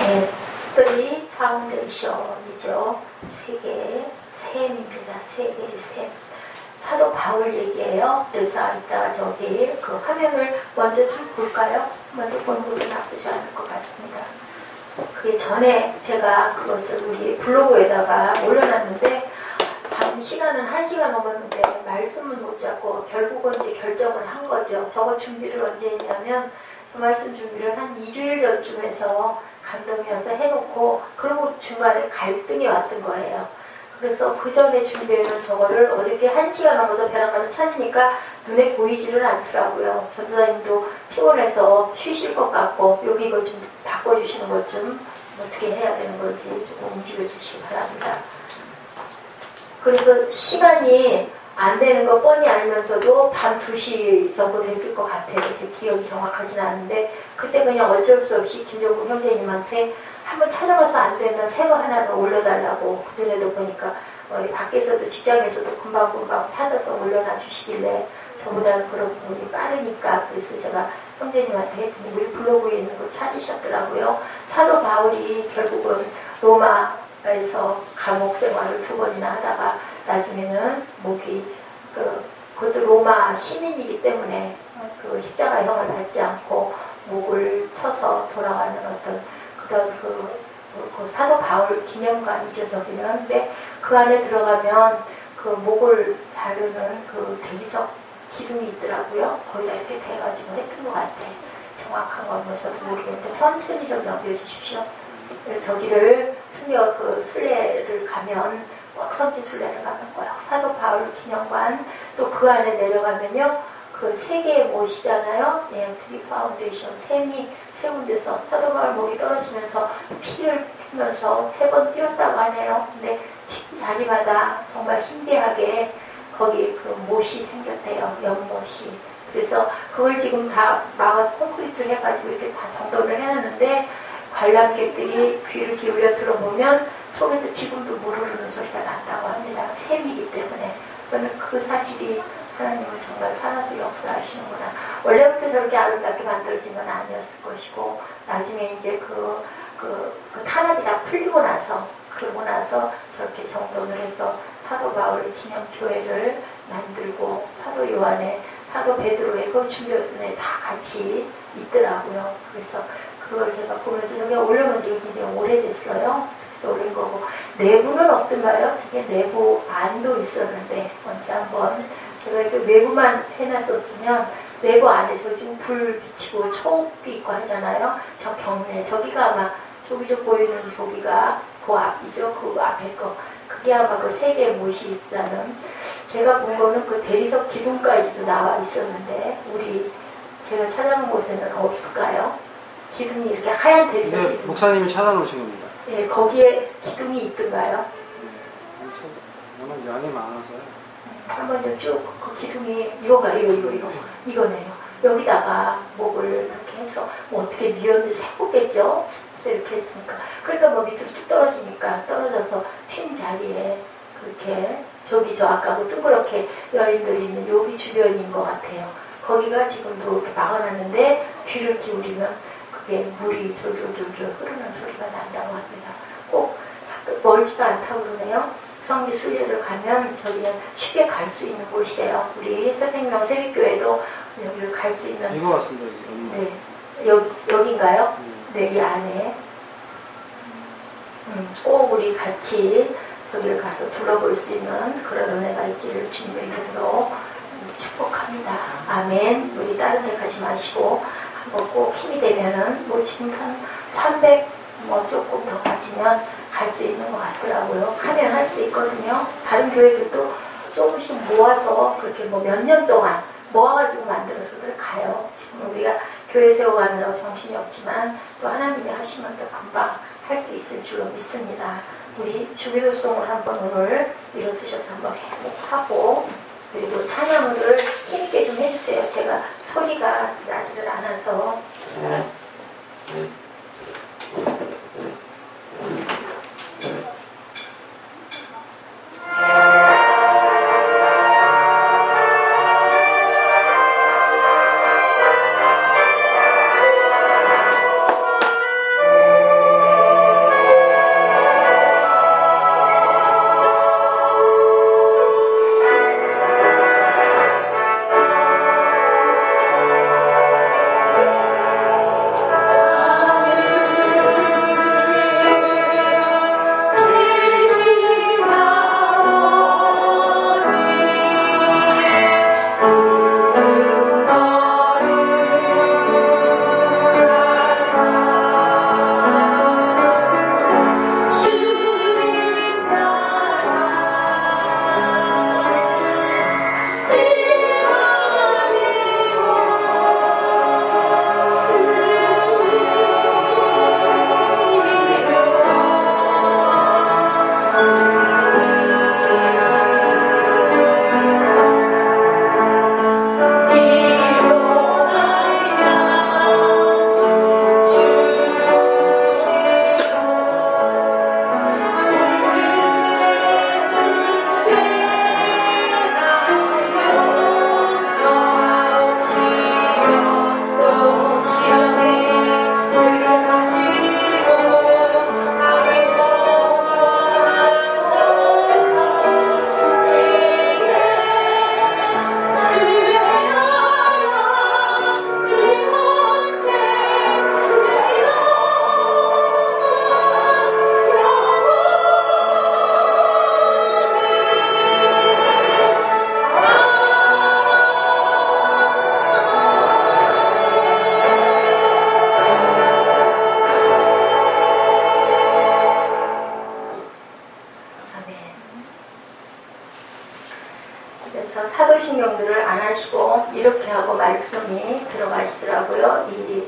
아멘. 스토리 파운데이션이죠. 세계의 샘입니다. 세계의 샘. 사도 바울 얘기예요. 그래서 이따가 저기 그 화면을 먼저 좀 볼까요? 먼저 보는 것도 나쁘지 않을 것 같습니다. 그 전에 제가 그것을 우리 블로그에다가 올려놨는데 밤 시간은 1시간 넘었는데 말씀은 못 잡고 결국은 이제 결정을 한 거죠. 저거 준비를 언제 했냐면 저 말씀 준비를 한 2주일 전쯤에서 감동이어서 해놓고 그러고 중간에 갈등이 왔던 거예요. 그래서 그 전에 준비해놓은 저거를 어저께 1시간 넘어서 벼랑간을 찾으니까 눈에 보이지를 않더라고요. 전도사님도 피곤해서 쉬실 것 같고 여기 이거 좀 바꿔주시는 것 좀 어떻게 해야 되는 건지 조금 움직여주시기 바랍니다. 그래서 시간이 안 되는 거 뻔히 알면서도 밤 2시 정도 됐을 것 같아요. 제 기억이 정확하진 않은데 그때 그냥 어쩔 수 없이 김종국 형제님한테 한번 찾아가서 안 되면 새거 하나는 올려달라고 그전에도 보니까 밖에서도 직장에서도 금방금방 찾아서 올려놔 주시길래 저보다는 그런 부분이 빠르니까 그래서 제가 형제님한테 했더니 우리 블로그에 있는 거 찾으셨더라고요. 사도 바울이 결국은 로마에서 감옥 생활을 2번이나 하다가 나중에는 목이 그것도 로마 시민이기 때문에 그 십자가형을 받지 않고 목을 쳐서 돌아가는 어떤 그런 그 사도 바울 기념관이죠. 저기는. 근데 그 안에 들어가면 그 목을 자르는 그 대리석 기둥이 있더라고요. 거기다 이렇게 대가지고 했던 것 같아. 정확한 건 뭐 저도 모르겠는데 천천히 좀 넘겨주십시오. 그래서 저기를 순례를 가면 성지 순례를 가면 꼭 사도 바울 기념관 또 그 안에 내려가면요 그 세 개의 못이잖아요. 네, 트리 파운데이션 샘이 세 군데서 사도 바울 목이 떨어지면서 피를 피면서 3번 뛰었다고 하네요. 근데 지금 자리마다 정말 신비하게 거기 그 못이 생겼대요. 연못이. 그래서 그걸 지금 다 막아서 콘크리트를 해가지고 이렇게 다 정돈을 해놨는데 관람객들이 귀를 기울여 들어보면 속에서 지금도 물 흐르는 소리가 난다고 합니다. 샘이기 때문에. 저는 그 사실이 하나님은 정말 살아서 역사하시는구나. 원래부터 저렇게 아름답게 만들어진 건 아니었을 것이고 나중에 이제 그 탄압이 다 풀리고 나서 그러고 나서 저렇게 정돈을 해서 사도 바울 기념교회를 만들고 사도 요한의 사도 베드로의 그 주변에 다 같이 있더라고요. 그래서 그걸 제가 보면서 여기 올려놓은 지 굉장히 오래됐어요. 그래서 올린 거고 내부는 어떤가요? 저게 내부 안도 있었는데 언제 한번 제가 이렇게 외부만 해놨었으면 내부 안에서 지금 불 비치고 초록빛 있고 하잖아요. 저 경내 저기가 아마 저기저 보이는 저기가 그 앞이죠. 그 앞에 거 그게 아마 그 세 개의 못이 있다는 제가 본 거는 그 대리석 기둥까지도 나와 있었는데 우리 제가 찾아본 곳에는 없을까요? 기둥이 이렇게 하얀 대리석 기둥. 목사님이 찾아놓으신 겁니다. 예, 거기에 기둥이 있던가요? 워낙 양이 많아서요. 한번 좀 쭉 그 기둥이 이거네요. 여기다가 목을 이렇게 해서 뭐 어떻게 미연을 세우겠죠? 이렇게 했으니까 그러니까 뭐 밑으로 쭉 떨어지니까 떨어져서 튄 자리에 그렇게 저기 저 아까 뭐 둥그렇게 여인들이 있는 여기 주변인 것 같아요. 거기가 지금도 이렇게 막아놨는데 귀를 기울이면 그게 물이 졸졸졸졸 흐르는 소리가 난다고 합니다. 꼭 멀지가 않다고 그러네요. 성지 순례를 가면 저기는 쉽게 갈 수 있는 곳이에요. 우리 새생명 세빛교회도 여기를 갈 수 있는. 이거 같습니다. 네, 여기인가요? 네, 이 안에. 꼭 우리 같이 여기를 가서 둘러볼 수 있는 그런 은혜가 있기를 주님의 이름으로 축복합니다. 아멘. 우리 다른 데 가지 마시고 한번 꼭 힘이 되면은 뭐 지금 한 300 뭐 조금 더 가지면 갈 수 있는 것 같더라고요. 하면 할 수 있거든요. 다른 교회들도 조금씩 모아서 그렇게 뭐 몇 년 동안 모아가지고 만들어서들 가요. 지금 우리가 교회 세워가느라고 정신이 없지만 또 하나님이 하시면 또 금방 할 수 있을 줄로 믿습니다. 우리 주기도송을 한번 오늘 일어서셔서 한번 하고 그리고 찬양을 힘있게 좀 해주세요. 제가 소리가 나지를 않아서. 이렇게 하고 말씀이 들어가시더라고요. 이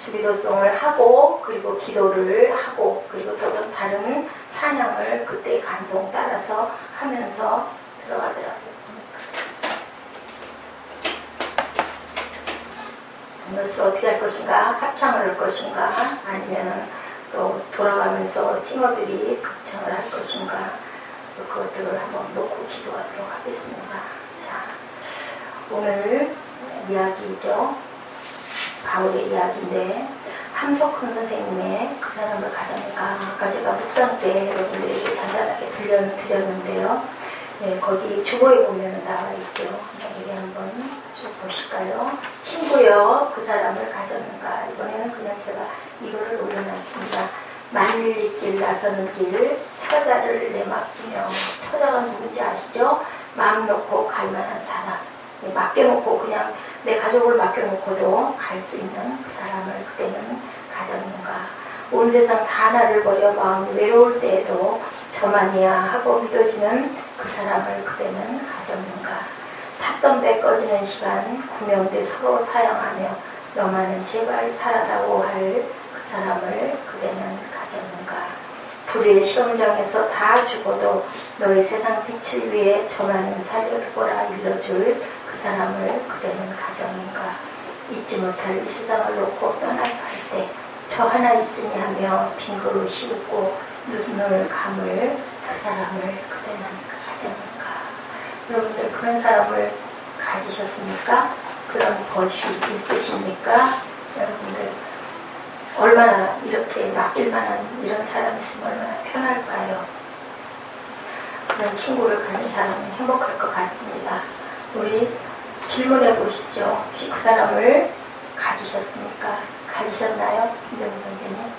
주기도송을 하고 그리고 기도를 하고 그리고 또 다른 찬양을 그때의 감동 따라서 하면서 들어가더라고요. 이것을 어떻게 할 것인가, 합창을 할 것인가, 아니면 또 돌아가면서 싱어들이 극찬을 할 것인가, 그것들을 한번 놓고 기도하도록 하겠습니다. 자, 오늘 이야기죠. 바울의 이야기인데, 함석헌 선생님의 그 사람을 가져니까 아까 제가 묵상 때 여러분들에게 잔잔하게 들려드렸는데요. 네, 거기 주보에 보면 나와 있죠. 여기 한번 쭉 보실까요? 친구여 그 사람을 가졌는가. 이번에는 그냥 제가 이거를 올려놨습니다. 만일 길 나서는 길 처자를 내맡기며, 처자가 누군지 아시죠? 마음 놓고 갈 만한 사람, 맡겨놓고 그냥 내 가족을 맡겨놓고도 갈 수 있는 그 사람을 그때는 가졌는가. 온 세상 다 나를 버려 마음이 외로울 때에도 저만이야 하고 믿어지는 그 사람을 그때는 가졌는가. 탔던 배 꺼지는 시간 구명대 서로 사양하며 너만은 제발 살아다오 할 그 사람을 그대는 가졌는가. 불의 시험장에서 다 죽어도 너의 세상 빛을 위해 저만은 살려두거라 일러줄 그 사람을 그대는 가졌는가. 잊지 못할 이 세상을 놓고 떠날 때 저 하나 있으니 하며 빈 그릇이 웃고 눈을 감을 그 사람을 그대는 가졌는가. 여러분들 그런 사람을 가지셨습니까? 그런 것이 있으십니까? 여러분들 얼마나 이렇게 맡길 만한 이런 사람이 있으면 얼마나 편할까요? 그런 친구를 가진 사람은 행복할 것 같습니다. 우리 질문해 보시죠. 혹시 그 사람을 가지셨습니까? 가지셨나요? 김정은 선생님?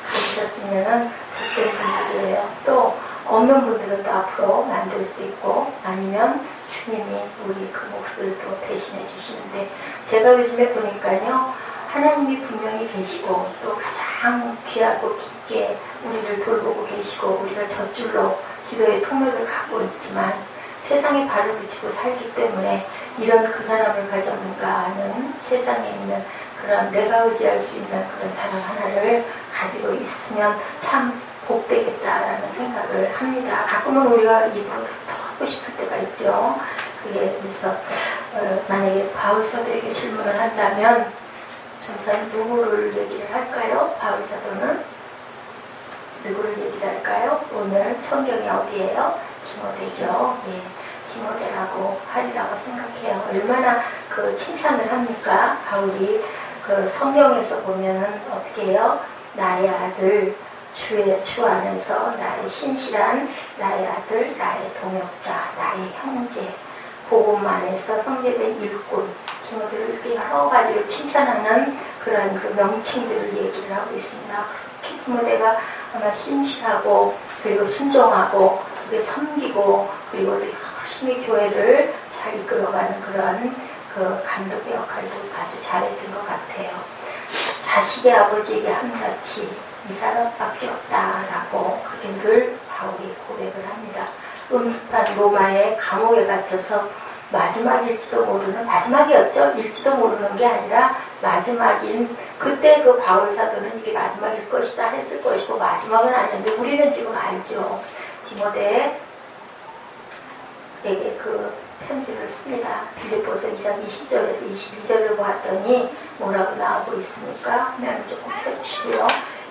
가지셨으면 복된 분들이에요. 또 없는 분들은 또 앞으로 만들 수 있고, 아니면 주님이 우리 그 몫을 또 대신해 주시는데, 제가 요즘에 보니까요, 하나님이 분명히 계시고 또 가장 귀하고 깊게 우리를 돌보고 계시고 우리가 젖줄로 기도의 통로를 갖고 있지만 세상에 발을 붙이고 살기 때문에 이런 그 사람을 가졌는가 하는 세상에 있는 그런 내가 의지할 수 있는 그런 사람 하나를 가지고 있으면 참 복되겠다라는 생각을 합니다. 가끔은 우리가 입으로 더 하고 싶을 때가 있죠. 그게 그래서 만약에 바울 사도에게 질문을 한다면 우선 누구를 얘기를 할까요? 바울 사도는 누구를 얘기를 할까요? 오늘 성경이 어디예요? 디모데죠. 예, 디모데라고 하리라고 생각해요. 얼마나 그 칭찬을 합니까? 바울이 그 성경에서 보면은 어떻게 해요? 나의 아들, 주의 주 안에서 나의 신실한 나의 아들, 나의 동역자, 나의 형제, 복음 안에서 형제된 일꾼, 디모데를 이렇게 여러 가지로 칭찬하는 그런 그 명칭들을 얘기를 하고 있습니다. 그렇게 디모데가 아마 신실하고 그리고 순종하고 그게 섬기고 그리고 또 열심히 교회를 잘 이끌어가는 그런 그 감독의 역할도 아주 잘했던 것 같아요. 자식의 아버지에게 함같이 이 사람밖에 없다라고 그게 늘 바울이 고백을 합니다. 음습한 로마의 감옥에 갇혀서 마지막일지도 모르는, 마지막이었죠. 일지도 모르는 게 아니라 마지막인, 그때 그 바울 사도는 이게 마지막일 것이다 했을 것이고 마지막은 아니었는데 우리는 지금 알죠. 디모데에게 그 편지를 씁니다. 빌립보서 2장 20절에서 22절을 보았더니 뭐라고 나오고 있습니까? 화면을 조금 펴주시고요.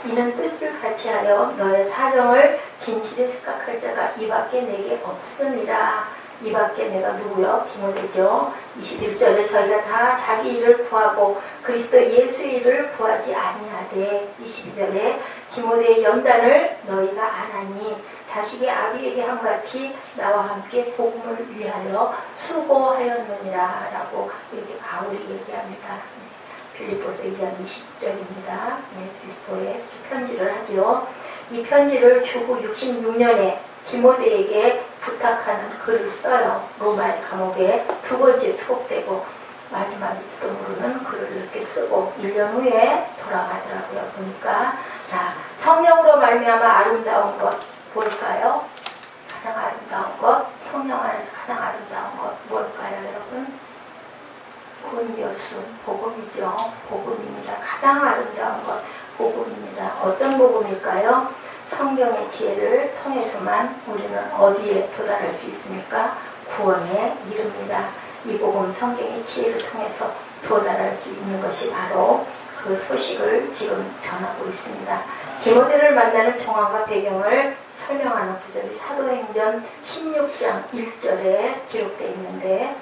이는 뜻을 같이하여 너의 사정을 진실히 생각할 자가 이밖에 내게 없음이라. 이밖에 내가 누구요? 디모데죠. 21절에 저희가 다 자기 일을 구하고 그리스도 예수의 일을 구하지 아니하되, 22절에 디모데의 연단을 너희가 안 하니 자식의 아비에게 함같이 나와 함께 복음을 위하여 수고하였느니라 라고 이렇게 바울이 얘기합니다. 빌립보서 2장 20절입니다. 빌립보에 편지를 하죠. 이 편지를 주후 66년에 디모데에게 부탁하는 글을 써요. 로마의 감옥에 두 번째 투옥되고 마지막일지도 모르는 글을 이렇게 쓰고 1년 후에 돌아가더라고요. 보니까 자, 성령으로 말미암아 아름다운 것 뭘까요? 가장 아름다운 것, 성령 안에서 가장 아름다운 것 뭘까요, 여러분? 좋은 여수, 복음이죠. 복음입니다. 가장 아름다운 것, 복음입니다. 어떤 복음일까요? 성경의 지혜를 통해서만 우리는 어디에 도달할 수 있습니까? 구원에 이릅니다. 이 복음 성경의 지혜를 통해서 도달할 수 있는 것이 바로 그 소식을 지금 전하고 있습니다. 디모데를 만나는 정황과 배경을 설명하는 구절이 사도행전 16장 1절에 기록되어 있는데,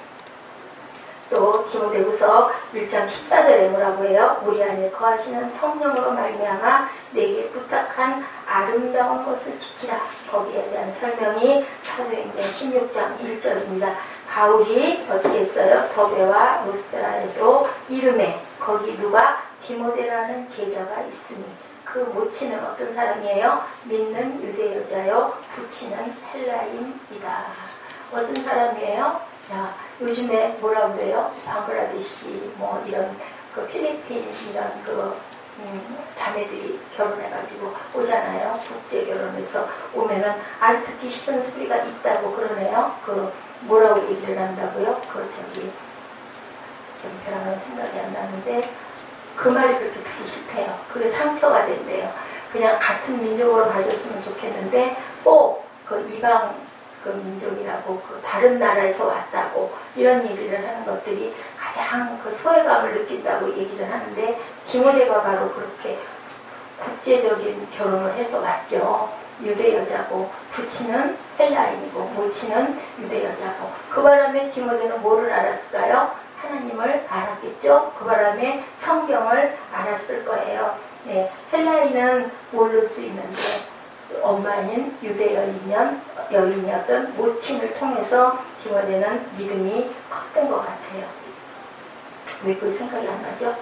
또 디모데후서 1장 14절에 뭐라고 해요? 우리 안에 거하시는 성령으로 말미암아 내게 부탁한 아름다운 것을 지키라. 거기에 대한 설명이 사도행전 16장 1절입니다. 바울이 어떻게 했어요? 더베와 루스드라에도 이름에 거기 누가? 디모데라는 제자가 있으니 그 모치는 어떤 사람이에요? 믿는 유대 여자요, 부치는 헬라인이다. 어떤 사람이에요? 자, 요즘에 뭐라고 그래요? 방글라데시, 뭐 이런 그 필리핀 이런 그 자매들이 결혼해가지고 오잖아요. 국제 결혼해서 오면은 아주 듣기 싫은 소리가 있다고 그러네요. 그 뭐라고 얘기를 한다고요? 그 저기 좀 별로 생각이 안 나는데 그 말이 그렇게 듣기 싫대요. 그게 상처가 된대요. 그냥 같은 민족으로 가졌으면 좋겠는데 꼭 그 이방 그 민족이라고 그 다른 나라에서 왔다고 이런 얘기를 하는 것들이 가장 그 소외감을 느낀다고 얘기를 하는데, 디모데가 바로 그렇게 국제적인 결혼을 해서 왔죠. 유대 여자고 부치는 헬라인이고 모치는 유대 여자고. 그 바람에 디모데는 뭐를 알았을까요? 하나님을 알았겠죠. 그 바람에 성경을 알았을 거예요. 네, 헬라인은 모를 수 있는데 엄마인 유대 여인이었던 모친을 통해서 디모데는 믿음이 컸던 것 같아요. 왜 그 생각이 안 나죠?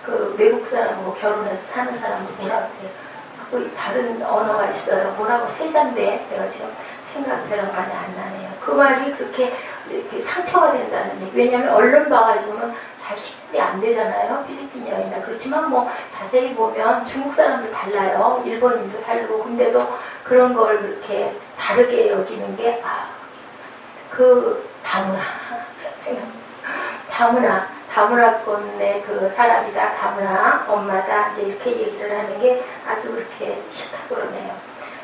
그 외국 사람하고 결혼해서 사는 사람도 뭐라고 해요? 그 다른 언어가 있어요. 뭐라고 세자인데 내가 지금 생각 배런간에 안 나네요. 그 말이 그렇게 이렇게 상처가 된다는 얘기. 왜냐하면 얼른 봐가지고는 잘 식별이 안 되잖아요. 필리핀 여인이나. 그렇지만 뭐 자세히 보면 중국 사람도 달라요. 일본인도 다르고. 근데도 그런 걸 그렇게 다르게 여기는 게 그 다문화 생각났어요. 다문화권의 그 사람이다. 다문화 엄마다. 이제 이렇게 얘기를 하는 게 아주 그렇게 싫다고 그러네요.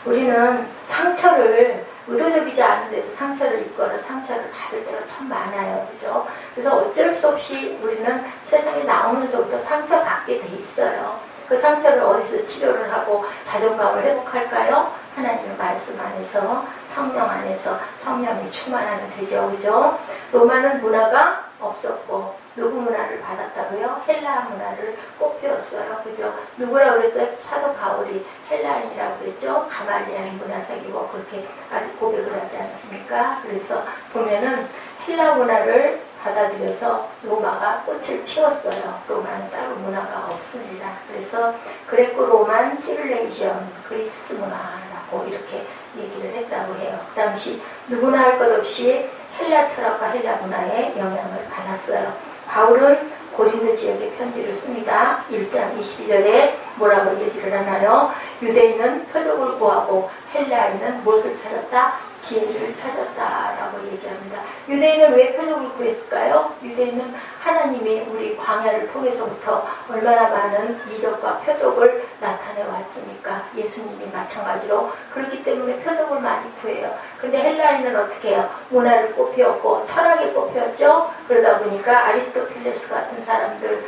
우리는 상처를 의도적이지 않은 데서 상처를 입거나 상처를 받을 때가 참 많아요. 그죠? 그래서 어쩔 수 없이 우리는 세상에 나오면서부터 상처받게 돼 있어요. 그 상처를 어디서 치료를 하고 자존감을 회복할까요? 하나님의 말씀 안에서, 성령 안에서 성령이 충만하면 되죠. 그죠? 로마는 문화가 없었고 누구 문화를 받았다고요? 헬라 문화를 꽃피웠어요. 그죠? 누구라고 그랬어요? 사도 바울이 헬라인이라고 그랬죠? 가말리안 문화색이고 그렇게 아직 고백을 하지 않습니까? 그래서 보면은 헬라 문화를 받아들여서 로마가 꽃을 피웠어요. 로마는 따로 문화가 없습니다. 그래서 그레코 로만 시빌레이션, 그리스 문화라고 이렇게 얘기를 했다고 해요. 그 당시 누구나 할 것 없이 헬라 철학과 헬라 문화에 영향을 받았어요. 바울은 고린도 지역에 편지를 씁니다. 1장 22절에 뭐라고 얘기를 하나요? 유대인은 표적을 구하고 헬라인은 무엇을 찾았다? 지혜를 찾았다라고 얘기합니다. 유대인은 왜 표적을 구했을까요? 유대인은 하나님이 우리 광야를 통해서부터 얼마나 많은 이적과 표적을 나타내 왔습니까? 예수님이 마찬가지로. 그렇기 때문에 표적을 많이 구해요. 근데 헬라인은 어떻게 해요? 문화를 꽃피웠고 철학에 꽃피웠죠. 그러다 보니까 아리스토텔레스 같은 사람들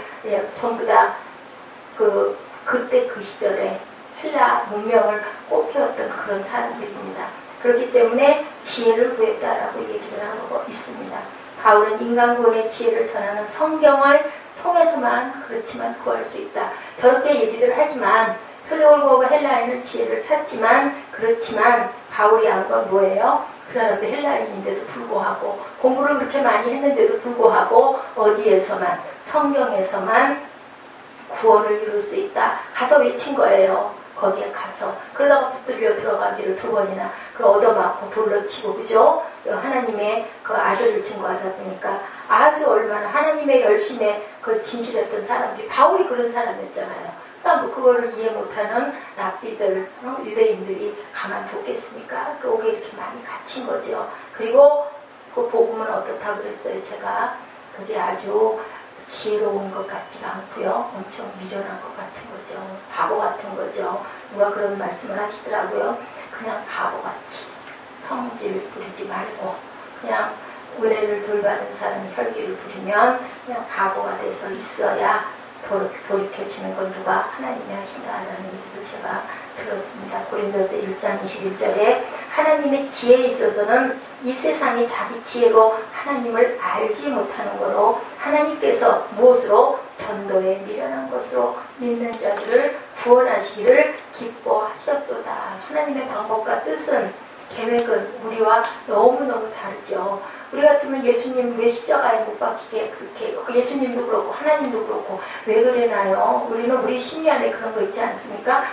전부 다 그때 그 시절에 헬라 문명을 꽃피웠던 그런 사람들입니다. 그렇기 때문에 지혜를 구했다라고 얘기를 하고 있습니다. 바울은 인간구원의 지혜를 전하는 성경을 통해서만 그렇지만 구할 수 있다. 저렇게 얘기를 하지만 표적을 구하고 헬라인은 지혜를 찾지만 그렇지만 바울이 한 건 뭐예요? 그 사람도 헬라인인데도 불구하고 공부를 그렇게 많이 했는데도 불구하고 어디에서만? 성경에서만 구원을 이룰 수 있다. 가서 외친 거예요. 거기에 가서. 그러다가 붙들려 들어가기를 2번이나 얻어맞고 돌로 치고, 그죠? 하나님의 그 아들을 증거하다 보니까 아주 얼마나 하나님의 열심에 그 진실했던 사람들이, 바울이 그런 사람이었잖아요. 그러니까 뭐 그거를 이해 못하는 랍비들, 유대인들이 가만뒀겠습니까? 그게 이렇게 많이 갇힌 거죠. 그리고 그 복음은 어떻다고 그랬어요? 제가 그게 아주 지혜로운 것 같지가 않고요. 엄청 미련한 것 같은 거죠. 바보 같은 거죠. 누가 그런 말씀을 하시더라고요. 그냥 바보같이 성질 부리지 말고 그냥 은혜를 돌받은 사람이 혈기를 부리면 그냥 바보가 돼서 있어야 돌이켜지는 건 누가 하나님이 하시다라는 얘기를 제가 들었습니다. 고린도서 1장 21절에 하나님의 지혜에 있어서는 이 세상이 자기 지혜로 하나님을 알지 못하는 거로 하나님께서 무엇으로 전도에 미련한 것으로 믿는 자들을 구원하시기를 기뻐하셨도다. 하나님의 방법과 뜻은 계획은 우리와 너무너무 다르죠. 우리 같으면 예수님 왜 십자가에 못 박히게 그렇게 예수님도 그렇고 하나님도 그렇고 왜 그러나요? 우리는 우리 심리 안에 그런 거 있지 않습니까? 다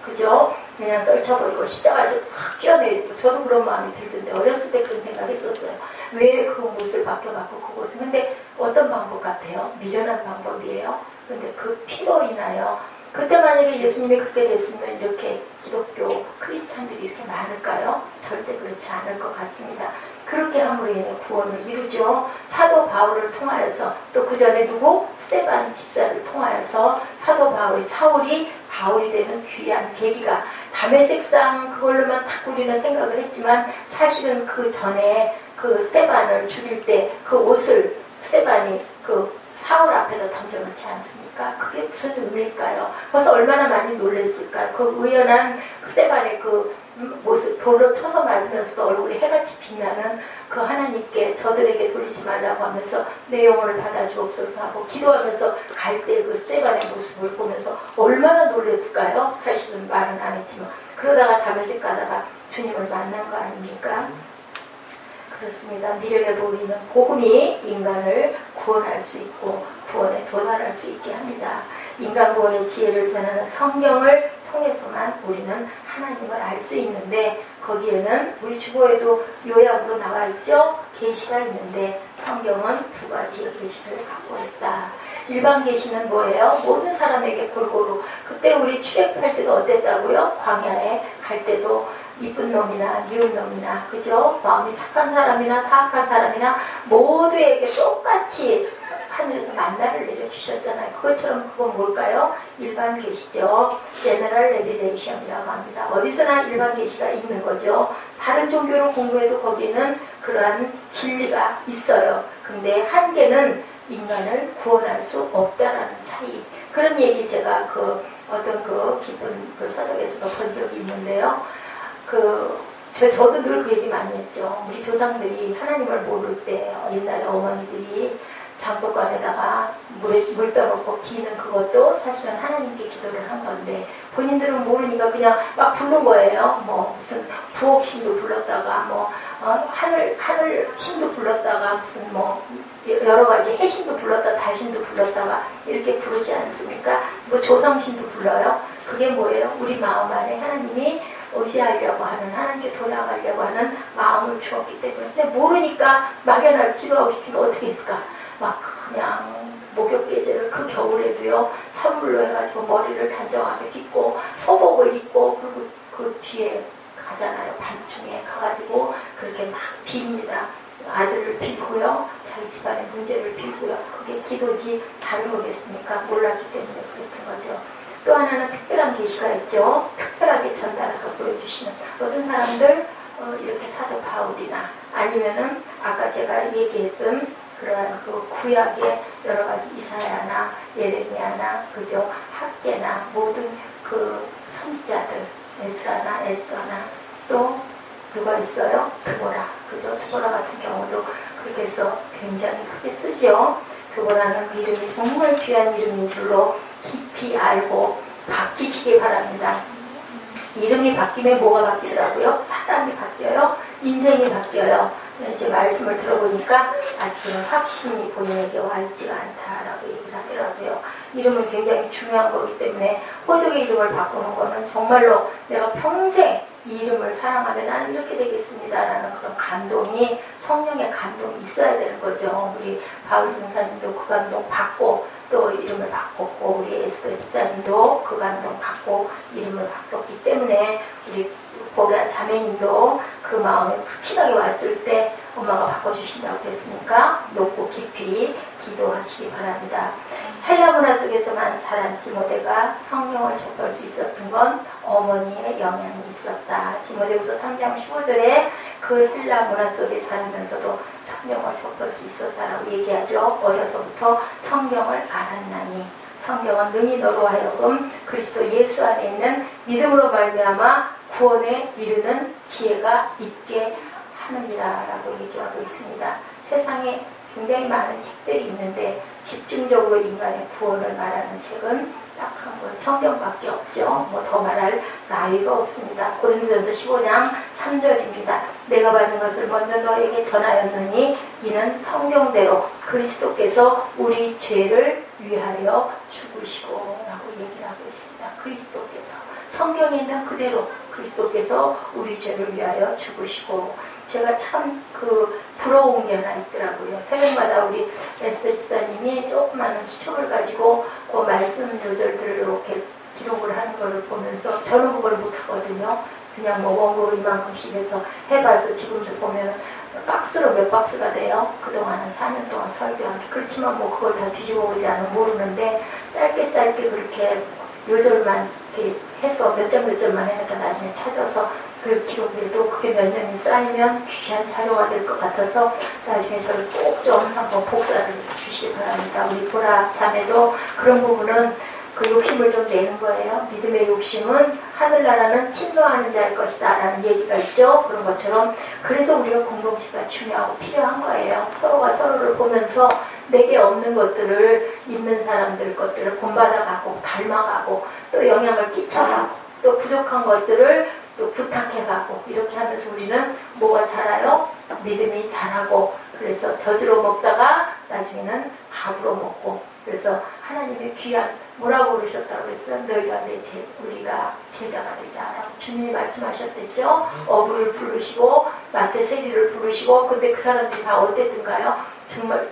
그죠? 그냥 떨쳐버리고 십자가에서 탁 찌어내리고 저도 그런 마음이 들던데 어렸을 때 그런 생각 했었어요. 왜 그 못을 박혀갖고 그곳을 근데 어떤 방법 같아요? 미련한 방법이에요. 근데 그 피로 인하여 그때 만약에 예수님이 그렇게 됐으면 이렇게 기독교 크리스찬들이 이렇게 많을까요? 절대 그렇지 않을 것 같습니다. 그렇게 함으로 인해 구원을 이루죠. 사도 바울을 통하여서 또 그 전에 누구? 스데반 집사를 통하여서 사도 사울이 바울이 되는 귀한 계기가 다메섹상 그걸로만 딱 우리는 생각을 했지만 사실은 그 전에 그 스데반을 죽일 때 그 옷을 스데반이 그 사울 앞에다 던져놓지 않습니까? 그게 무슨 의미일까요? 그래서 얼마나 많이 놀랬을까요? 그 의연한 그 스데반의 그 모습, 돌로 쳐서 맞으면서도 얼굴이 해같이 빛나는 그 하나님께 저들에게 돌리지 말라고 하면서 내 영혼을 받아 주옵소서 하고 기도하면서 갈 때 그 스데반의 모습을 보면서 얼마나 놀랬을까요? 사실은 말은 안 했지만 그러다가 다메섹 가다가 주님을 만난 거 아닙니까? 그렇습니다. 미련해 보이는 복음이 인간을 구원할 수 있고 구원에 도달할 수 있게 합니다. 인간 구원의 지혜를 전하는 성경을 통해서만 우리는 하나님을 알 수 있는데 거기에는 우리 주보에도 요약으로 나와 있죠. 계시가 있는데 성경은 두 가지의 계시를 갖고 있다. 일반 계시는 뭐예요? 모든 사람에게 골고루 그때 우리 출애굽할 때도 어땠다고요? 광야에 갈 때도 이쁜 놈이나 미운 놈이나 그죠? 마음이 착한 사람이나 사악한 사람이나 모두에게 똑같이 하늘에서 만나를 내려주셨잖아요. 그것처럼 그건 뭘까요? 일반 계시죠. 제너럴 레비레이션이라고 합니다. 어디서나 일반 계시가 있는 거죠. 다른 종교를 공부해도 거기는 그러한 진리가 있어요. 근데 한계는 인간을 구원할 수 없다라는 차이. 그런 얘기 제가 그 어떤 그 깊은 그 서적에서도 본 적이 있는데요. 저도 늘 그 얘기 많이 했죠. 우리 조상들이 하나님을 모를 때 옛날에 어머니들이 장독관에다가 물 떠놓고 비는 그것도 사실은 하나님께 기도를 한 건데 본인들은 모르니까 그냥 막 부른 거예요. 뭐 무슨 부옥신도 불렀다가 뭐 하늘 신도 불렀다가 무슨 뭐 여러 가지 해신도 불렀다 달신도 불렀다가 이렇게 부르지 않습니까? 뭐 조상신도 불러요. 그게 뭐예요? 우리 마음 안에 하나님이 의지하려고 하는 하나님께 돌아가려고 하는 마음을 주었기 때문에 근데 모르니까 막연하게 기도하고 싶은데 어떻게 했을까? 막 그냥 목욕계제를 그 겨울에도요 선물로 해가지고 머리를 단정하게 빗고 소복을 입고 그리고 그 뒤에 가잖아요. 밤중에 가가지고 그렇게 막 빕니다. 아들을 빌고요 자기 집안의 문제를 빌고요 그게 기도지 다른 거겠습니까? 몰랐기 때문에 그랬던 거죠. 또 하나는 특별한 계시가 있죠. 특별하게 전달하고 보여주시는 어떤 사람들 이렇게 사도 바울이나 아니면은 아까 제가 얘기했던 그러한 그 구약의 여러 가지 이사야나 예레미야나 그죠 학계나 모든 그 선지자들 에스라나 에스더나 또 누가 있어요? 드보라 그죠 드보라 같은 경우도 그렇게 해서 굉장히 크게 쓰죠. 드보라는 이름이 정말 귀한 이름인 줄로 깊이 알고 바뀌시기 바랍니다. 이름이 바뀌면 뭐가 바뀌더라고요? 사람이 바뀌어요. 인생이 바뀌어요. 이제 말씀을 들어보니까 아직은 확신이 본인에게 와 있지가 않다라고 얘기를 하더라고요. 이름은 굉장히 중요한 거기 때문에 호적의 이름을 바꾸는 거는 정말로 내가 평생 이 이름을 사랑하면 나는 이렇게 되겠습니다라는 그런 감동이 성령의 감동이 있어야 되는 거죠. 우리 바울 전사님도 그 감동 받고 또 이름을 바꿨고 우리 에스더 집사님도 그 감동 받고 이름을 바꿨기 때문에 우리 보라 자매님도 그 마음이 확실하게 왔을 때 엄마가 바꿔주신다고 했으니까 높고 깊이 기도하시기 바랍니다. 헬라 문화 속에서만 자란 디모데가 성경을 접할 수 있었던 건 어머니의 영향이 있었다. 디모데후서 3장 15절에 그 헬라 문화 속에 살면서도 성경을 접할 수 있었다라고 얘기하죠. 어려서부터 성경을 알았나니 성경은 능히 너로 하여금 그리스도 예수 안에 있는 믿음으로 말미암아 구원에 이르는 지혜가 있게 하느니라라고 얘기하고 있습니다. 세상에 굉장히 많은 책들이 있는데 집중적으로 인간의 구원을 말하는 책은 딱 한 권 성경밖에 없죠. 뭐 더 말할 나위가 없습니다. 고린도전서 15장 3절입니다. 내가 받은 것을 먼저 너에게 전하였느니 이는 성경대로 그리스도께서 우리 죄를 위하여 죽으시고 라고 얘기를 하고 있습니다. 그리스도께서 성경에 있는 그대로 그리스도께서 우리 죄를 위하여 죽으시고 제가 참 부러운 게 하나 있더라고요. 새벽마다 우리 에스더 집사님이 조그마한 수첩을 가지고 그 말씀 요절들을 이렇게 기록을 하는 거를 보면서 저는 그걸 못하거든요. 그냥 뭐 원고로 이만큼씩 해서 해봐서 지금도 보면 박스로 몇 박스가 돼요. 그동안은 4년 동안 설교한 게. 그렇지만 뭐 그걸 다 뒤집어 보지 않으면 모르는데 짧게 그렇게 요절만 이렇게 해서 몇 점만 해놓다 나중에 찾아서 그 기록에도 그게 몇 년이 쌓이면 귀한 자료가 될 것 같아서 나중에 저를 꼭 좀 한번 복사를 해주시기 바랍니다. 우리 보라 자매도 그런 부분은 그 욕심을 좀 내는 거예요. 믿음의 욕심은 하늘나라는 침노하는 자일 것이다 라는 얘기가 있죠. 그런 것처럼 그래서 우리가 공동체가 중요하고 필요한 거예요. 서로가 서로를 보면서 내게 없는 것들을 있는 사람들 것들을 본받아가고 닮아가고 또 영향을 끼쳐가고 또 부족한 것들을 또 부탁해가고 이렇게 하면서 우리는 뭐가 자라요? 믿음이 자라고 그래서 젖으로 먹다가 나중에는 밥으로 먹고 그래서 하나님의 귀한 뭐라고 그러셨다고 그랬어요? 너희가 우리가 제자가 되자라고 주님이 말씀하셨댔죠. 어부를 부르시고 마태 세리를 부르시고 근데 그 사람들이 다 어땠던가요? 정말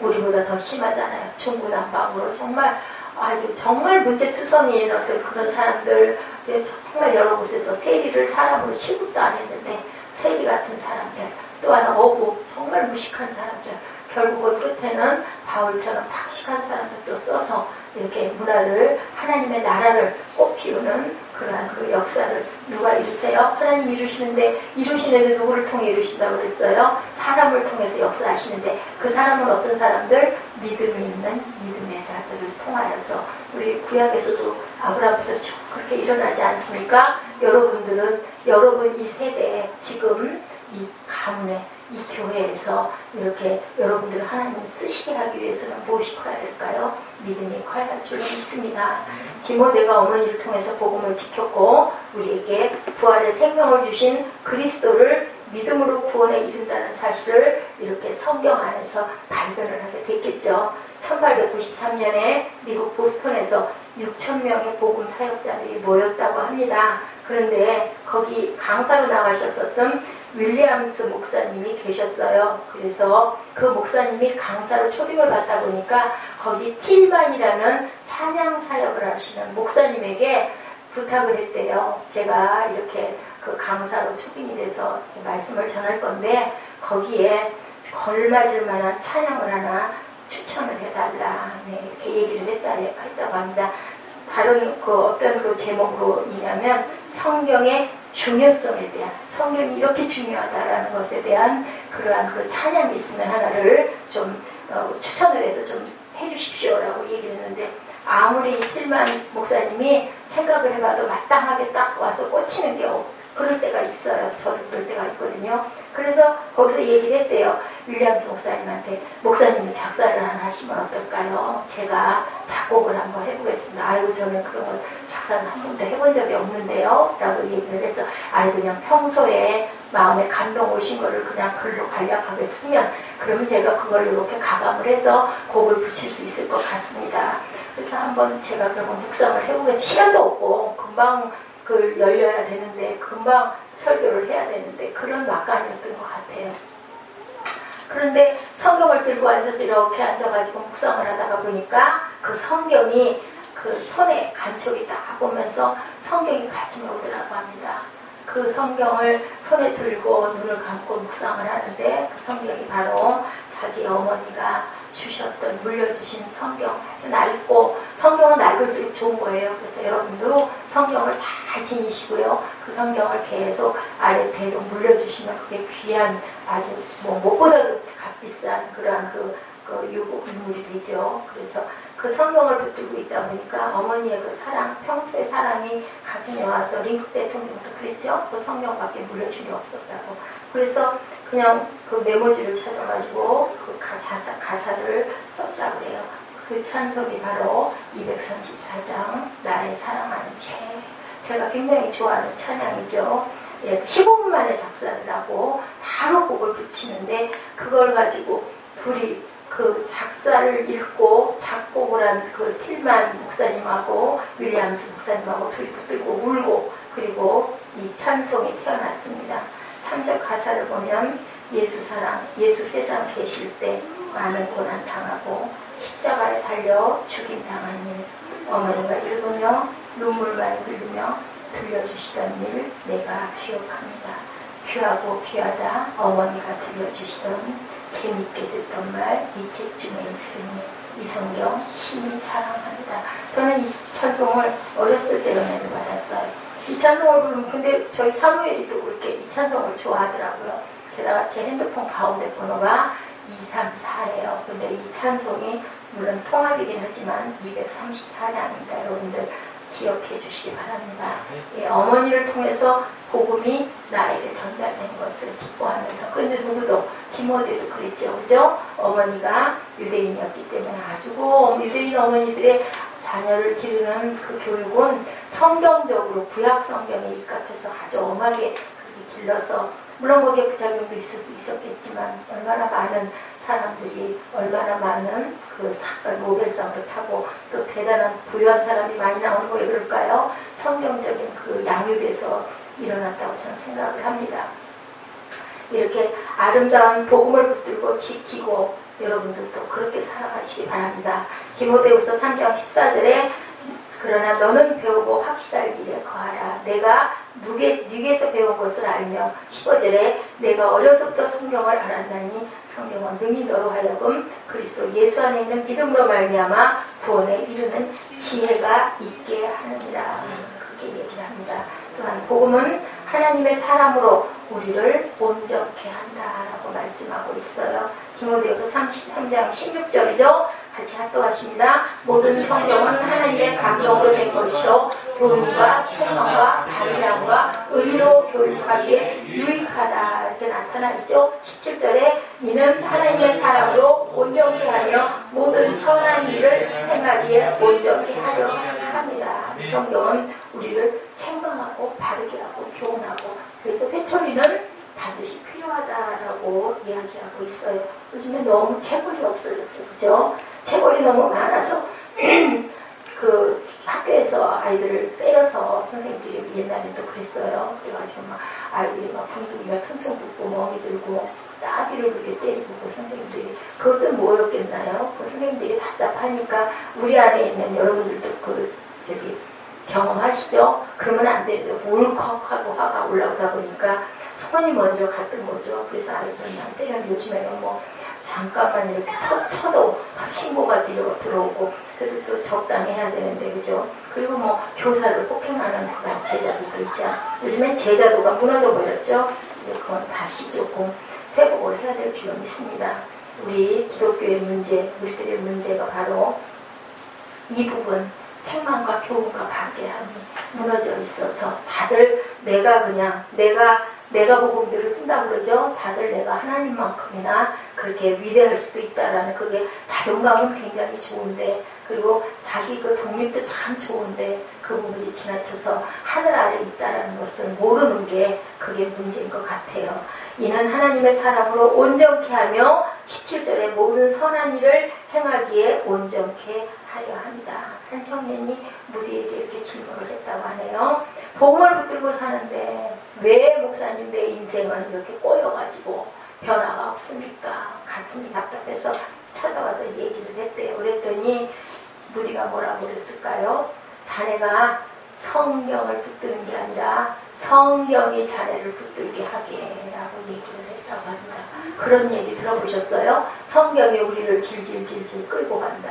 우리보다 더 심하잖아요. 중구난방으로 정말 문제투성이인 어떤 그런 사람들 정말 여러 곳에서 세리를 사람으로 취급도 안 했는데 세리 같은 사람들 또 하나 어부 정말 무식한 사람들 결국은 끝에는 바울처럼 박식한 사람들도 써서 이렇게 문화를 하나님의 나라를 꽃피우는 그러한 그 역사를 누가 이루세요? 하나님 이루시는데 이루시는데 누구를 통해 이루신다고 그랬어요? 사람을 통해서 역사하시는데 그 사람은 어떤 사람들? 믿음이 있는 믿음의 자들을 통하여서 우리 구약에서도 아브라함부터 쭉 그렇게 일어나지 않습니까? 여러분 이 세대에 지금 이 가문에 이 교회에서 이렇게 여러분들을 하나님이 쓰시게 하기 위해서는 무엇이 커야 될까요? 믿음이 커야 할 줄로 믿습니다. 디모데가 어머니를 통해서 복음을 지켰고 우리에게 부활의 생명을 주신 그리스도를 믿음으로 구원에 이른다는 사실을 이렇게 성경 안에서 발견을 하게 됐겠죠. 1893년에 미국 보스턴에서 6,000명의 복음 사역자들이 모였다고 합니다. 그런데 거기 강사로 나가셨었던 윌리엄스 목사님이 계셨어요. 그래서 그 목사님이 강사로 초빙을 받다 보니까 거기 틸만이라는 찬양 사역을 하시는 목사님에게 부탁을 했대요. 제가 이렇게 그 강사로 초빙이 돼서 말씀을 전할 건데 거기에 걸맞을 만한 찬양을 하나 추천을 해달라. 네, 이렇게 얘기를 했다고 합니다. 다른 어떤 그 제목으로 이냐면 성경의 중요성에 대한 성경이 이렇게 중요하다라는 것에 대한 그러한 그 찬양이 있으면 하나를 좀 추천을 해서 좀 해주십시오라고 얘기를 했는데 아무리 틸만 목사님이 생각을 해봐도 마땅하게 딱 와서 꽂히는 게 그럴 때가 있어요. 저도 그럴 때가 있거든요. 그래서 거기서 얘기를 했대요. 윌리엄스 목사님한테 목사님이 작사를 하나 하시면 어떨까요? 제가 작곡을 한번 해보겠습니다. 아이고 저는 그런 거 작사는 한 번도 해본 적이 없는데요 라고 얘기를 해서 아이고 그냥 평소에 마음에 감동 오신 거를 그냥 글로 간략하게 쓰면 그러면 제가 그걸 이렇게 가감을 해서 곡을 붙일 수 있을 것 같습니다. 그래서 한번 제가 그러면 묵상을 해보겠습니다. 시간도 없고 금방 그걸 열려야 되는데 금방 설교를 해야 되는데 그런 막간이었던 것 같아요. 그런데 성경을 들고 앉아서 이렇게 앉아가지고 묵상을 하다가 보니까 그 성경이 그 손에 간촉이 딱 오면서 성경이 가슴에 오더라고 합니다. 그 성경을 손에 들고 눈을 감고 묵상을 하는데 그 성경이 바로 자기 어머니가 주셨던 물려주신 성경, 아주 낡고 성경은 낡을수록 좋은 거예요. 그래서 여러분도 성경을 잘 지니시고요. 그 성경을 계속 아래 대로 물려주시면 그게 귀한 아주 뭐 무엇보다도 값비싼 그러한 그 유물이 되죠. 그래서 그 성경을 붙들고 있다 보니까 어머니의 그 사랑, 평소의 사랑이 가슴에 와서 링크 대통령도 그랬죠. 그 성경밖에 물려준 게 없었다고. 그래서 그냥 그 메모지를 찾아가지고 그 가사를 썼다 그래요. 그 찬송이 바로 234장 나의 사랑하는 채. 제가 굉장히 좋아하는 찬양이죠. 15분 만에 작사를 하고 바로 곡을 붙이는데 그걸 가지고 둘이 그 작사를 읽고 작곡을 한 그 틸만 목사님하고 윌리엄스 목사님하고 둘이 붙들고 울고 그리고 이 찬송이 태어났습니다. 3절 가사를 보면 예수 사랑, 예수 세상 계실 때 많은 고난 당하고 십자가에 달려 죽임 당한 일, 어머니가 읽으며 눈물만 흘리며 들려주시던 일 내가 기억합니다. 귀하고 귀하다 어머니가 들려주시던 재밌게 듣던 말 이 책 중에 있으니 이 성경 심히 사랑합니다. 저는 이 찬송을 어렸을 때 은혜를 받았어요. 이 찬송을 부르면 근데 저희 사무엘이도 그렇게 이 찬송을 좋아하더라고요. 게다가 제 핸드폰 가운데 번호가 234예요. 근데 이 찬송이 물론 통합이긴 하지만 234장입니다. 여러분들 기억해 주시기 바랍니다. 예, 어머니를 통해서 복음이 나에게 전달된 것을 기뻐하면서 그런데 누구도 디모데도 그랬죠. 그죠? 어머니가 유대인이었기 때문에 아주 유대인 어머니들의 자녀를 기르는 그 교육은 성경적으로 구약 성경에 입각해서 아주 엄하게 그렇게 길러서 물론 거기에 부작용도 있을 수 있었겠지만 얼마나 많은 사람들이 얼마나 많은 그 노벨상을 타고 또 대단한 부유한 사람이 많이 나오는 거 왜 그럴까요? 성경적인 그 양육에서 일어났다고 저는 생각을 합니다. 이렇게 아름다운 복음을 붙들고 지키고 여러분들도 그렇게 살아가시기 바랍니다. 디모데후서 3장 14절에 그러나 너는 배우고 확실할 일에 거하라. 내가 네게서 배운 것을 알며 15절에 내가 어려서부터 성경을 알았나니 성경은 능히 너로 하여금 그리스도 예수 안에 있는 믿음으로 말미암아 구원에 이르는 지혜가 있게 하느니라. 그렇게 얘기를 합니다. 또한 복음은 하나님의 사람으로 우리를 온전케 한다라고 말씀하고 있어요. 디모데후서 33장 16절이죠. 같이 합독하십니다. 모든 성경은 하나님의 감동으로 된 것이요 교훈과 책망과 바르게 의로 교육하기에 유익하다 이렇게 나타나 있죠. 17절에 이는 하나님의 사람으로 온전케 하며 모든 선한 일을 행하기에 온전케 하려 합니다. 성경은 우리를 책망하고 바르게 하고 교훈하고 그래서 회초리는 반드시 필요하다라고 이야기하고 있어요. 요즘에 너무 체벌이 없어졌어요. 그죠? 체벌이 너무 많아서 그 학교에서 아이들을 때려서 선생님들이 옛날에도 그랬어요. 그래가지고 막 아이들이 막 분두기가 퉁퉁 붓고 멍이 들고 따귀를 그렇게 때리고 그 선생님들이 그것도 뭐였겠나요? 그 선생님들이 답답하니까 우리 안에 있는 여러분들도 그 여기 경험하시죠? 그러면 안 되는데 울컥하고 화가 올라오다 보니까 손이 먼저 갔던 거죠. 그래서 아이들은 안 때렸는데 요즘에는 뭐 잠깐만 이렇게 턱 쳐도 신고가 들어오고 그래도 또 적당히 해야 되는데 그죠? 그리고 뭐 교사를 폭행하는 그런 제자들도 있죠. 요즘엔 제자도가 무너져 버렸죠. 근데 그건 다시 조금 회복을 해야 될 필요가 있습니다. 우리 기독교의 문제, 우리들의 문제가 바로 이 부분 책망과 교훈과 박해함이 무너져 있어서 다들 내가 복음들을 쓴다 그러죠. 다들 내가 하나님만큼이나 그렇게 위대할 수도 있다라는 그게 자존감은 굉장히 좋은데 그리고 자기 그 독립도 참 좋은데 그 부분이 지나쳐서 하늘 아래 있다라는 것을 모르는 게 그게 문제인 것 같아요. 이는 하나님의 사람으로 온전케 하며 17절에 모든 선한 일을 행하기에 온전케 하려 합니다. 한 청년이 무디에게 이렇게 질문을 했다고 하네요. 복음을 붙들고 사는데 왜 목사님 내 인생은 이렇게 꼬여가지고 변화가 없습니까? 가슴이 답답해서 찾아와서 얘기를 했대요. 그랬더니 무디가 뭐라고 그랬을까요? 자네가 성경을 붙드는 게 아니라 성경이 자네를 붙들게 하게라고 얘기를 했다고 합니다. 그런 얘기 들어보셨어요? 성경이 우리를 질질질질 끌고 간다.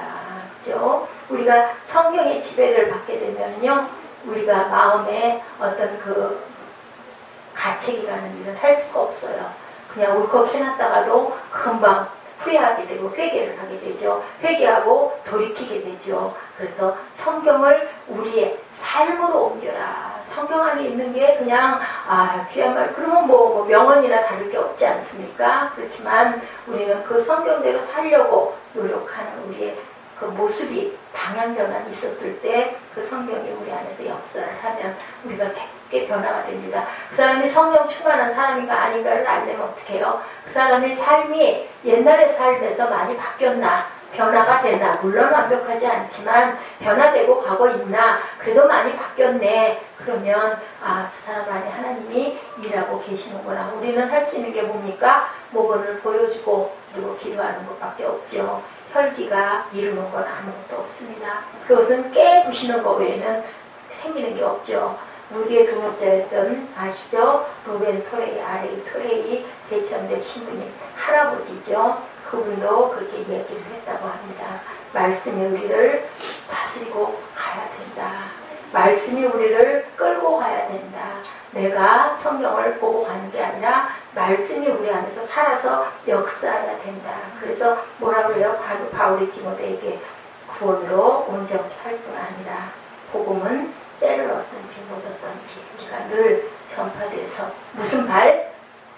그죠? 우리가 성경의 지배를 받게 되면요, 우리가 마음에 어떤 그 가책이 가는 일은 할 수가 없어요. 그냥 울컥해놨다가도 금방 후회하게 되고 회개를 하게 되죠. 회개하고 돌이키게 되죠. 그래서 성경을 우리의 삶으로 옮겨라. 성경 안에 있는 게 그냥 귀한 말 그러면 뭐 명언이나 다를 게 없지 않습니까? 그렇지만 우리는 그 성경대로 살려고 노력하는 우리의 그 모습이 방향전환이 있었을 때 그 성경이 우리 안에서 역사를 하면 우리가 새롭게 변화가 됩니다. 그 사람이 성령 충만한 사람인가 아닌가를 알려면 어떻게 해요? 그 사람의 삶이 옛날의 삶에서 많이 바뀌었나? 변화가 됐나? 물론 완벽하지 않지만 변화되고 가고 있나? 그래도 많이 바뀌었네. 그러면 저 사람 안에 하나님이 일하고 계시는구나. 우리는 할 수 있는 게 뭡니까? 모범을 보여주고 그리고 기도하는 것밖에 없죠. 혈기가 이루는 건 아무것도 없습니다. 그것은 깨부시는 것 외에는 생기는 게 없죠. 무디의 동역자였던 아시죠? 루벤 토레이, 아레이 토레이 대천대 신부님 할아버지죠. 그분도 그렇게 얘기를 했다고 합니다. 말씀이 우리를 다스리고 가야 된다. 말씀이 우리를 끌고 가야 된다. 내가 성경을 보고 가는 게 아니라 말씀이 우리 안에서 살아서 역사해야 된다. 그래서 뭐라 그래요? 바울이 디모데에게 구원으로 온전히 할 뿐 아니라 복음은 때를 얻든지 못 얻든지 우리가 늘 전파돼서 무슨 발?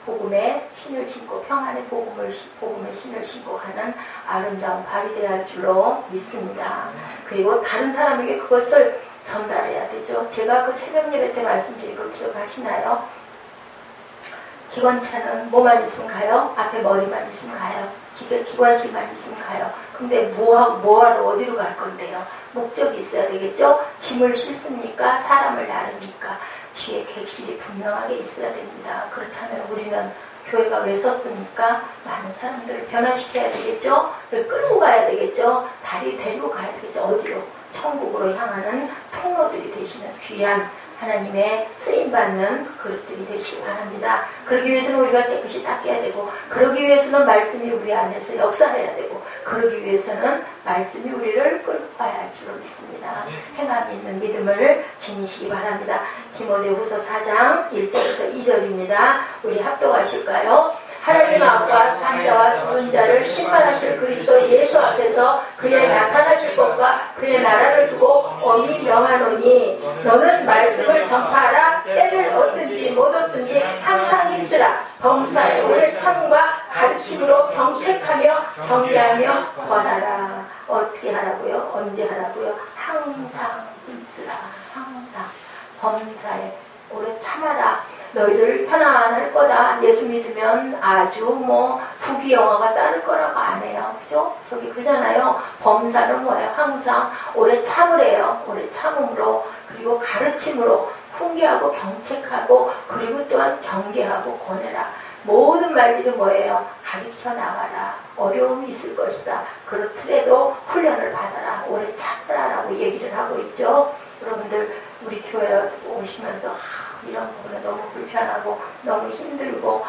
복음의 신을 신고 평안의 복음의 신을 신고 가는 아름다운 발이 되어야 할 줄로 믿습니다. 그리고 다른 사람에게 그것을 전달해야 되죠. 제가 그 새벽 예배 때 말씀드린 거 기억하시나요? 기관차는 뭐만 있으면 가요? 앞에 머리만 있으면 가요. 기관실만 있으면 가요. 근데 뭐하러 어디로 갈 건데요? 목적이 있어야 되겠죠? 짐을 싣습니까? 사람을 나릅니까? 뒤에 객실이 분명하게 있어야 됩니다. 그렇다면 우리는 교회가 왜 섰습니까? 많은 사람들을 변화시켜야 되겠죠? 끌고 가야 되겠죠? 데리고 가야 되겠죠? 어디로? 천국으로 향하는 통로들이 되시는 귀한 하나님의 쓰임받는 그릇들이 되시기 바랍니다. 그러기 위해서는 우리가 깨끗이 닦여야 되고, 그러기 위해서는 말씀이 우리 안에서 역사해야 되고, 그러기 위해서는 말씀이 우리를 끌고 가야 할 줄로 믿습니다. 행함 있는 믿음을 지니시기 바랍니다. 디모데후서 4장 1절에서 2절입니다. 우리 합독하실까요? 하나님 앞과 산자와 죽은 자를 심판하실 그리스도 예수 앞에서 그의 나타나실 것과 그의 나라를 두고 엄히 명하노니 너는 말씀을 전파하라. 때를 얻든지 못 얻든지 항상 힘쓰라. 범사에 오래 참음과 가르침으로 경책하며 경계하며 권하라. 어떻게 하라고요? 언제 하라고요? 항상 힘쓰라. 항상 범사에 오래 참아라. 너희들 편안할 거다. 예수 믿으면 아주 부귀영화가 따를 거라고 안 해요. 그죠? 저기 그러잖아요. 범사는 뭐예요? 항상 오래 참으래요. 오래 참음으로, 그리고 가르침으로 훈계하고 경책하고, 그리고 또한 경계하고 권해라. 모든 말들이 뭐예요? 가르쳐 나가라. 어려움이 있을 것이다. 그렇더라도 훈련을 받아라. 오래 참으라라고 얘기를 하고 있죠. 여러분들 우리 교회 오시면서 이런 부분은 너무 불편하고 너무 힘들고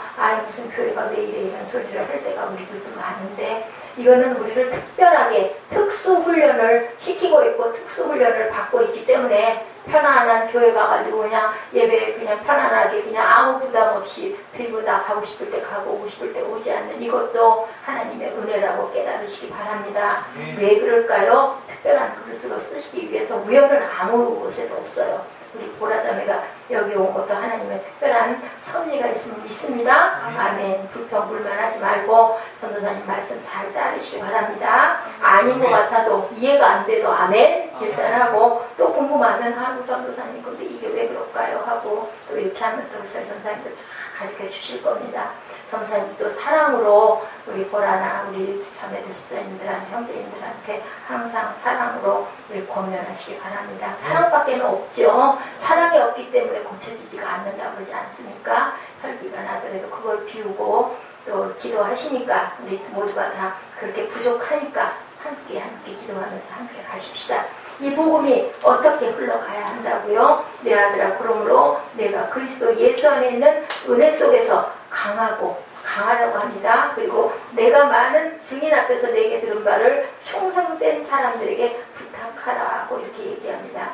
무슨 교회가 왜 이래 이런 소리를 할 때가 우리들도 많은데, 이거는 우리를 특별하게 특수훈련을 시키고 있고 특수훈련을 받고 있기 때문에 편안한 교회 가가지고 그냥 예배 그냥 편안하게 그냥 아무 부담 없이 드리고 나 가고 싶을 때 가고 오고 싶을 때 오지 않는 이것도 하나님의 은혜라고 깨달으시기 바랍니다. 왜 그럴까요? 특별한 그릇으로 쓰시기 위해서 우연은 아무 곳에도 없어요. 우리 보라자매가 여기 온 것도 하나님의 특별한 섭리가 있으면 믿습니다. 아멘. 불평불만하지 말고 전도사님 말씀 잘 따르시기 바랍니다. 아닌 것 같아도 이해가 안 돼도 아멘 일단 하고, 또 궁금하면 전도사님 근데 이게 왜 그럴까요? 하고 또 이렇게 하면 또 우리 전도사님도 잘 가르쳐 주실 겁니다. 전도사님도 사랑으로 우리 보라나 우리 자매들 집사님들한테 형제님들한테 항상 사랑으로 우리 권면하시기 바랍니다. 사랑밖에는 없죠. 사랑이 없기 때문에 고쳐지지가 않는다고 그러지 않습니까? 혈기가 나더라도 그걸 비우고 또 기도하시니까 우리 모두가 다 그렇게 부족하니까 함께 기도하면서 함께 가십시다. 이 복음이 어떻게 흘러가야 한다고요? 내 아들아, 그러므로 내가 그리스도 예수 안에 있는 은혜 속에서 강하라고 합니다. 그리고 내가 많은 증인 앞에서 내게 들은 바를 충성된 사람들에게 부탁하라고 이렇게 얘기합니다.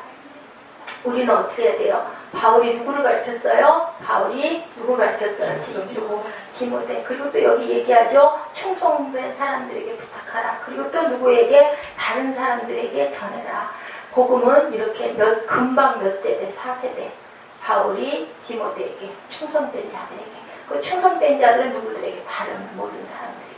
우리는 어떻게 해야 돼요? 바울이 누구를 가르쳤어요? 바울이 누구 가르쳤어요? 지금 누구? 디모데. 그리고 또 여기 얘기하죠. 충성된 사람들에게 부탁하라. 그리고 또 누구에게? 다른 사람들에게 전해라. 복음은 이렇게 금방 몇 세대? 4세대. 바울이 디모데에게, 충성된 자들에게. 그 충성된 자들은 누구들에게? 다른 모든 사람들에게.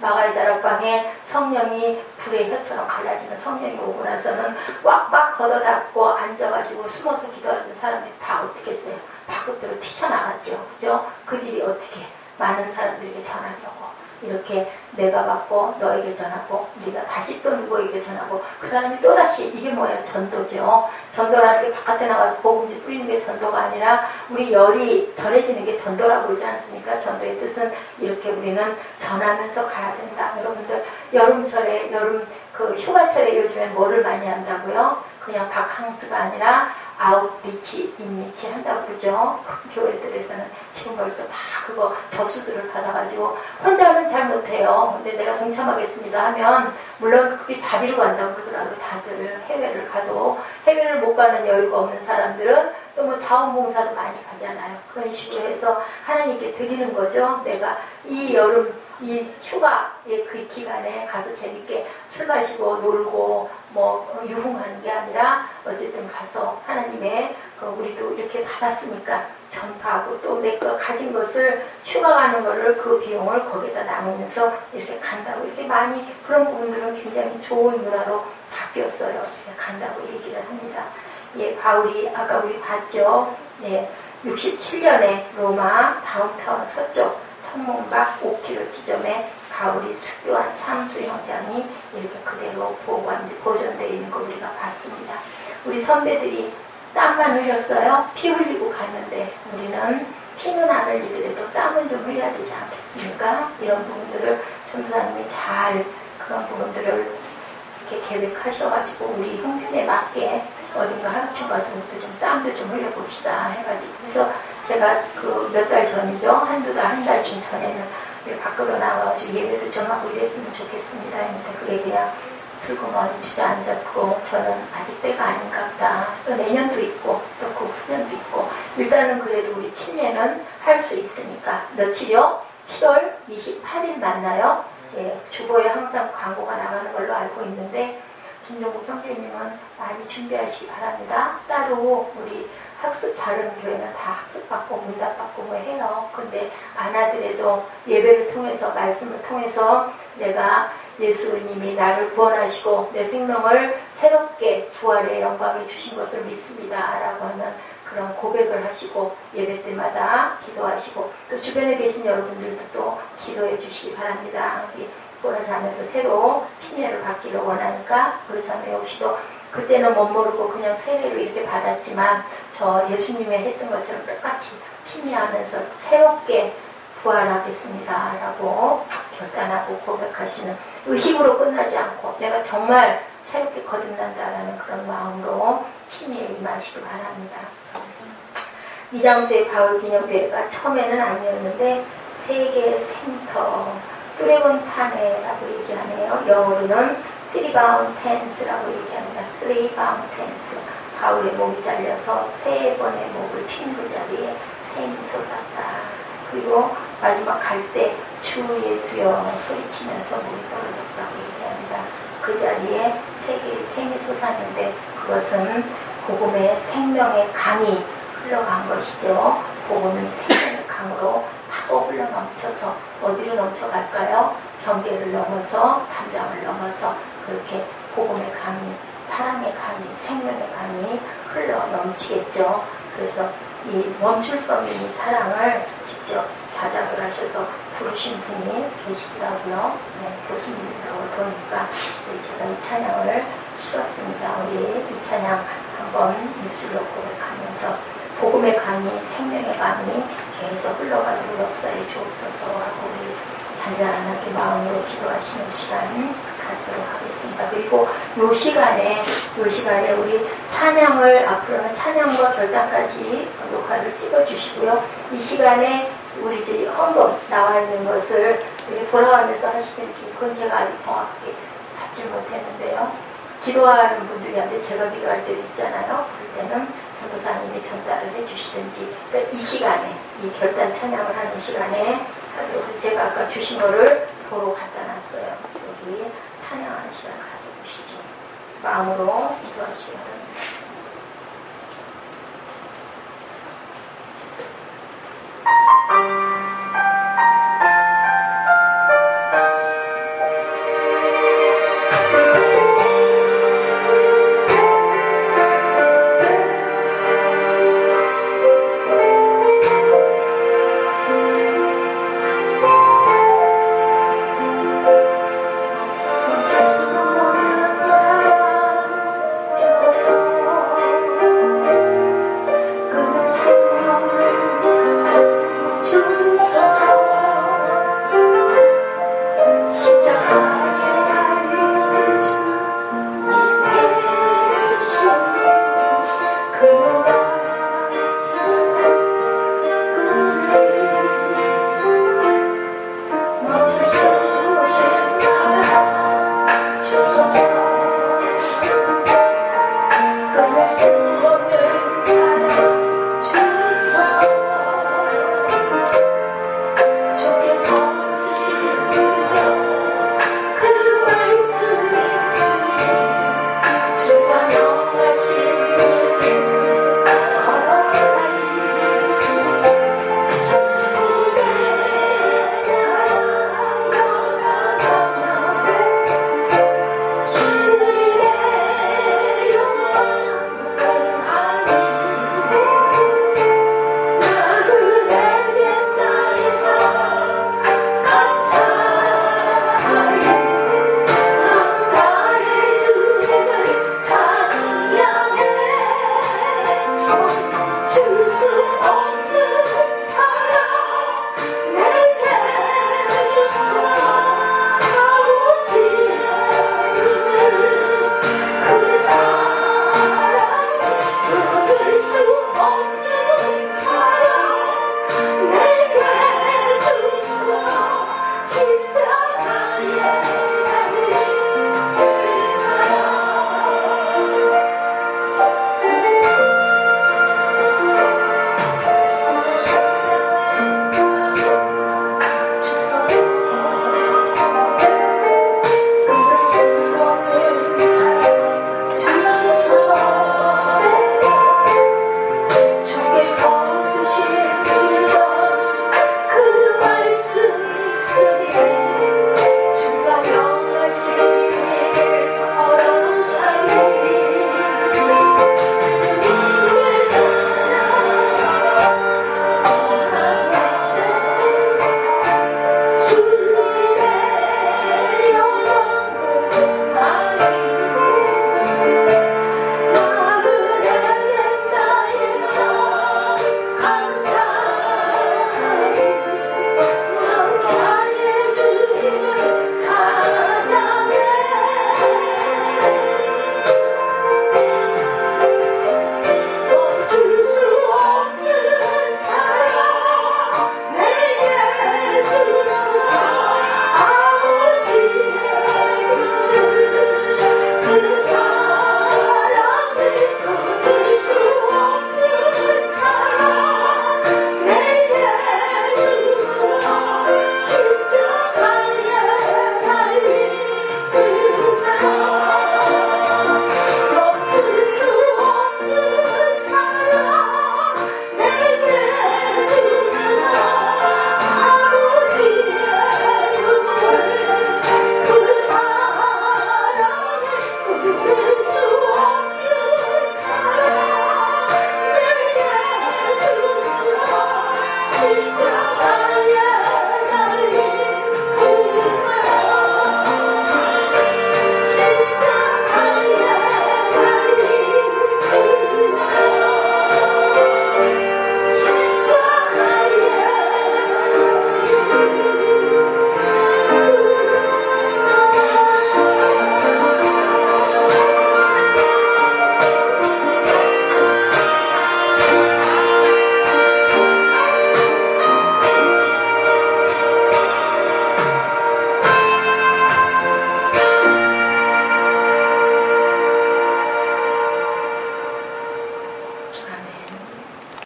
마가의 다락방에 성령이 불의 혀처럼 갈라지는 성령이 오고 나서는 꽉꽉 걷어닫고 앉아가지고 숨어서 기도하던 사람들이 다 어떻게 했어요? 밖으로 튀쳐나갔죠. 그죠? 그들이 어떻게 많은 사람들에게 전하려고 이렇게 내가 받고 너에게 전하고 네가 다시 또 누구에게 전하고 그 사람이 또다시 이게 뭐예요? 전도죠. 전도라는 게 바깥에 나가서 복음지 뿌리는 게 전도가 아니라 우리 열이 전해지는 게 전도라고 그러지 않습니까? 전도의 뜻은 이렇게 우리는 전하면서 가야 된다. 여러분들 여름철에 그 휴가철에 요즘엔 뭐를 많이 한다고요? 그냥 바캉스가 아니라 아웃리치, 인리치 한다고 그러죠. 큰 교회들에서는 지금 벌써 다 그거 접수들을 받아가지고 혼자는 잘 못해요. 근데 내가 동참하겠습니다 하면 물론 그게 자비로 간다고 그러더라고요. 다들 해외를 가도 해외를 못 가는 여유가 없는 사람들은 또 뭐 자원봉사도 많이 가잖아요. 그런 식으로 해서 하나님께 드리는 거죠. 내가 이 여름 이 휴가의 그 기간에 가서 재밌게 술 마시고 놀고 뭐 유흥하는 게 아니라 어쨌든 가서 하나님의 우리도 이렇게 받았으니까 전파하고 또 내가 가진 것을 휴가 가는 거를 그 비용을 거기다 나누면서 이렇게 간다고 이렇게 많이 그런 부분들은 굉장히 좋은 문화로 바뀌었어요. 이렇게 간다고 얘기를 합니다. 예, 바울이 아까 우리 봤죠. 예, 67년에 로마 다운타운 서쪽 성문밖 5km 지점에 바울이 수교한 참수 형장이 이렇게 그대로 보존되어 있는 거 우리가 봤습니다. 우리 선배들이 땀만 흘렸어요. 피 흘리고 갔는데 우리는 피는 안 흘리더라도 땀은 좀 흘려야 되지 않겠습니까? 이런 부분들을 전도사님이 잘 그런 부분들을 이렇게 계획하셔가지고 우리 형편에 맞게 어딘가 한국촌 가서부터 좀 땀도 좀 흘려봅시다 해가지고 그래서 제가 그 몇 달 전이죠. 한두 달, 한 달쯤 전에는 밖으로 나와가지고 예배도 좀 하고 이랬으면 좋겠습니다 했는데 그게 그냥 슬그머니 주저앉았고 저는 아직 때가 아닌가 보다. 또 내년도 있고 또 그 후년도 있고 일단은 그래도 우리 친례는 할 수 있으니까 며칠이요? 7월 28일 만나요. 예, 주보에 항상 광고가 나가는 걸로 알고 있는데 김종국 형제님은 많이 준비하시기 바랍니다. 따로 우리 학습 다른 교회는 다 학습받고 문답받고 뭐 해요. 근데 안 하더라도 예배를 통해서 말씀을 통해서 내가 예수님이 나를 구원하시고 내 생명을 새롭게 부활의 영광에 주신 것을 믿습니다 라고 하는 그런 고백을 하시고 예배 때마다 기도하시고 또 주변에 계신 여러분들도 또 기도해 주시기 바랍니다. 보라자면서 새로 침례를 받기를 원하니까 보라자매 역시도 그때는 못 모르고 그냥 세례로 이렇게 받았지만 저 예수님이 했던 것처럼 똑같이 침례하면서 새롭게 부활하겠습니다 라고 결단하고 고백하시는 의식으로 끝나지 않고 내가 정말 새롭게 거듭난다라는 그런 마음으로 침례에 임하시기 바랍니다. 이장수의 바울 기념대회가 처음에는 아니었는데 세계 센터 트레본타네라고 얘기하네요. 영어로는 트리바운텐스라고 얘기합니다. 트리바운텐스. 바울의 목이 잘려서 3번의 목을 휜 그 자리에 샘이 솟았다. 그리고 마지막 갈 때 주 예수여 소리치면서 목이 떨어졌다고 얘기합니다. 그 자리에 샘이 솟았는데 그것은 복음의 생명의 강이 흘러간 것이죠. 복음이 생명의 강으로 타고 흘러 넘쳐서 어디로 넘쳐갈까요? 경계를 넘어서 담장을 넘어서 그렇게 복음의 강이 사랑의 강이 생명의 강이 흘러 넘치겠죠. 그래서 이 멈출 수 없는 이 사랑을 직접 자작을 하셔서 부르신 분이 계시더라고요. 네, 교수님이라고 보니까 제가 이 찬양을 실었습니다. 우리 이 찬양 한번 뉴스로 고백하면서 복음의 강이 생명의 강이 계속 흘러가도록 역사에 주옵소서 하고 우리 잔잔하게 마음으로 기도하시는 시간 갖도록 하겠습니다. 그리고 요 시간에 우리 찬양을 앞으로는 찬양과 결단까지 녹화를 찍어주시고요. 이 시간에 우리 이제 헌금 나와 있는 것을 이렇게 돌아가면서 하시든지 그건 제가 아직 정확하게 잡지 못했는데요. 기도하는 분들한테 제가 기도할 때도 있잖아요. 그럴 때는 전도사님이 전달을 해주시든지 그러니까 이 시간에 이 결단 찬양을 하는 시간에 하도록 해서 제가 아까 주신 거를 도로 갖다 놨어요. 여기 찬양하는 시간을 가져보시죠. 마음으로 기도하시기 바랍니다. 춤수